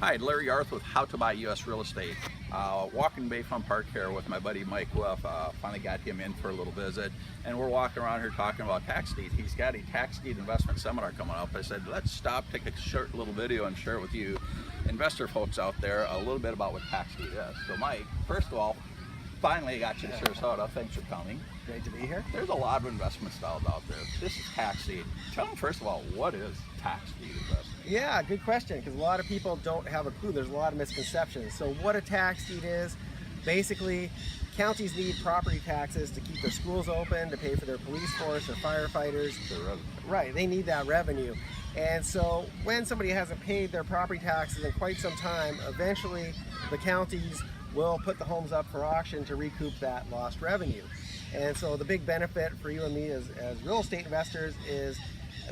Hi, Larry Yarth with How to Buy U.S. Real Estate. Walking Bayfront Park here with my buddy Mike Wolf. Finally got him in for a little visit, and we're walking around here talking about tax deed. He's got a tax deed investment seminar coming up. I said, let's stop, take a short little video and share with you investor folks out there a little bit about what tax deed is. So Mike, first of all, finally got you to Sarasota. Thanks for coming. Great to be here. There's a lot of investment styles out there. This is tax deed. Tell them first of all, what is tax deed investment? Yeah, good question, because a lot of people don't have a clue. There's a lot of misconceptions. So what a tax deed is, basically, counties need property taxes to keep their schools open, to pay for their police force, their firefighters. Right, they need that revenue. And so when somebody hasn't paid their property taxes in quite some time, eventually the counties will put the homes up for auction to recoup that lost revenue. And so the big benefit for you and me as real estate investors is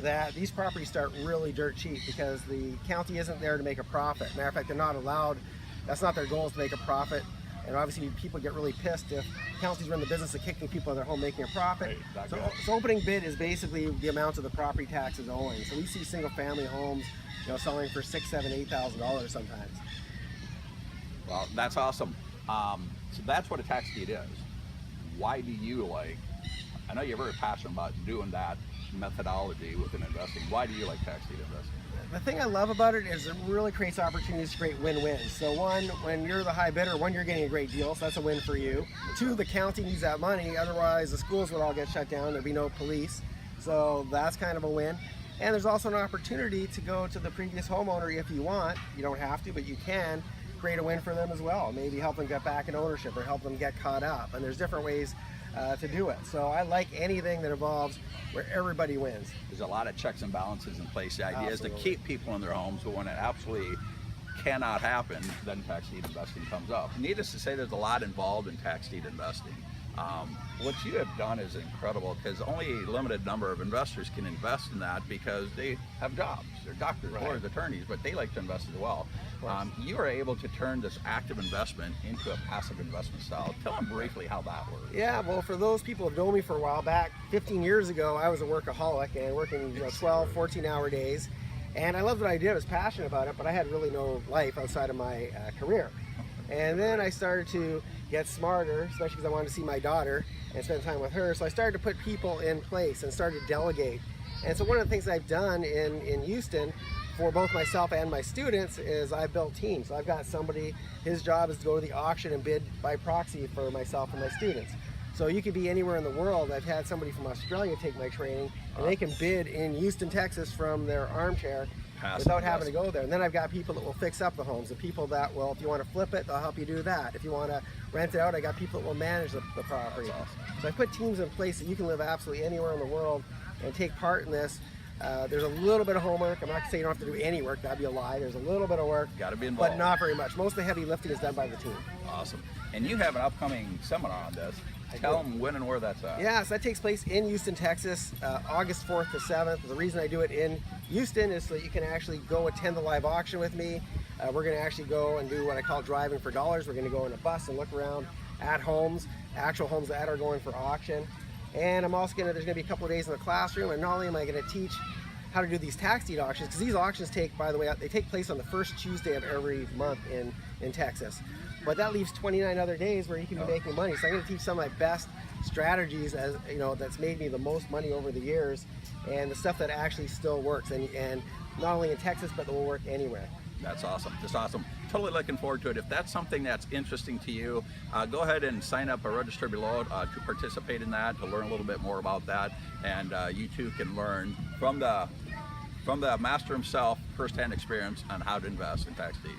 that these properties start really dirt cheap because the county isn't there to make a profit. Matter of fact, they're not allowed. That's not their goal, is to make a profit. And obviously people get really pissed if counties are in the business of kicking people out of their home making a profit. Right, So opening bid is basically the amount of the property taxes owing. So we see single family homes, selling for $6,000, $7,000, $8,000 sometimes. Well, that's awesome. So that's what a tax deed is. Why do you I know you're very passionate about doing that methodology within investing. Why do you like tax deed investing? The thing I love about it is it really creates opportunities to create win-wins. So one, when you're the high bidder, you're getting a great deal, so that's a win for you. Two, the county needs that money, otherwise the schools would all get shut down, there'd be no police. So that's kind of a win. And there's also an opportunity to go to the previous homeowner if you want. You don't have to, but you can create a win for them as well. Maybe help them get back in ownership or help them get caught up. And there's different ways to do it. So I like anything that involves where everybody wins. There's a lot of checks and balances in place. The idea is to keep people in their homes, but when it absolutely cannot happen, then tax deed investing comes up. Needless to say, there's a lot involved in tax deed investing. What you have done is incredible because only a limited number of investors can invest in that because they have jobs. They're doctors, lawyers, attorneys, but they like to invest as well. You are able to turn this active investment into a passive investment style. Tell them briefly how that works. Yeah, well, for those people who have known me for a while back, 15 years ago, I was a workaholic and working 12, 14-hour days. And I loved what I did, I was passionate about it, but I had really no life outside of my career. And then I started to get smarter, especially because I wanted to see my daughter and spend time with her. So I started to put people in place and started to delegate. And so one of the things I've done in Houston for both myself and my students is I've built teams. So I've got somebody, his job is to go to the auction and bid by proxy for myself and my students. So you could be anywhere in the world. I've had somebody from Australia take my training, and they can bid in Houston, Texas from their armchair without having to go there. And then I've got people that will fix up the homes, the people that will, if you want to flip it, they'll help you do that. If you want to rent it out, I got people that will manage the property. Awesome. So I put teams in place that you can live absolutely anywhere in the world and take part in this. There's a little bit of homework. I'm not going to say you don't have to do any work. That'd be a lie. There's a little bit of work. Got to be involved. But not very much. Most of the heavy lifting is done by the team. Awesome. And you have an upcoming seminar on this. Tell them when and where that's at. Yeah, so that takes place in Houston, Texas, August 4th to 7th. The reason I do it in Houston is so that you can actually go attend the live auction with me. We're going to actually go and do what I call driving for dollars. We're going to go in a bus and look around at homes, actual homes that are going for auction. And I'm also there's going to be a couple of days in the classroom, and not only am I going to teach how to do these tax deed auctions, because these auctions by the way, they take place on the first Tuesday of every month in Texas. But that leaves 29 other days where you can be making money. So I'm going to teach some of my best strategies, that's made me the most money over the years, and the stuff that actually still works, and not only in Texas, but that will work anywhere. That's awesome. Just awesome. Totally looking forward to it. If that's something that's interesting to you, go ahead and sign up or register below to participate in that, to learn a little bit more about that. And you too can learn from the master himself, firsthand experience on how to invest in tax deeds.